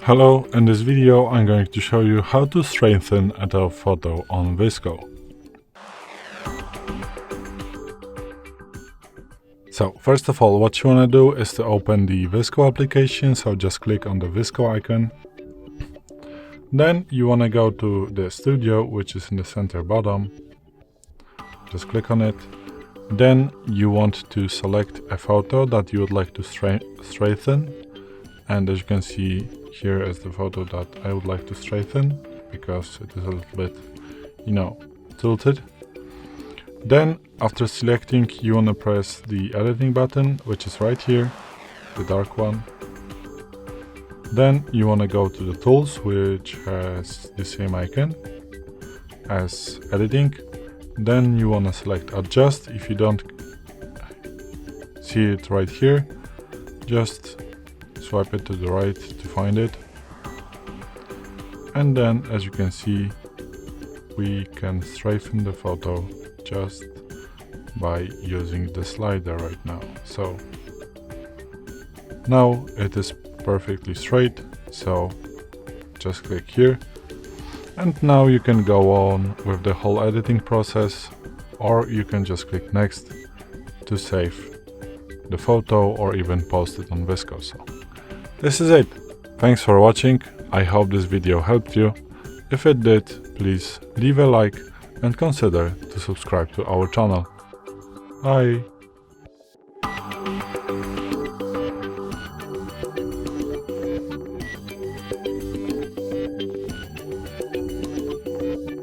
Hello, in this video I'm going to show you how to strengthen a photo on VSCO. So first of all, what you want to do is to open the VSCO application, so just click on the VSCO icon. Then you want to go to the studio, which is in the center bottom. Just click on it. Then you want to select a photo that you would like to strengthen. And as you can see, here is the photo that I would like to strengthen because it is a little bit, tilted. Then after selecting, you want to press the editing button, which is right here, the dark one. Then you want to go to the tools, which has the same icon as editing. Then you want to select adjust. If you don't see it right here, just swipe it to the right to find it. And then, as you can see, we can strengthen the photo just by using the slider right now. So now it is perfectly straight, so just click here. And now you can go on with the whole editing process, or you can just click next to save the photo or even post it on VSCO. So this is it. Thanks for watching. I hope this video helped you. If it did, please leave a like and consider to subscribe to our channel. Bye!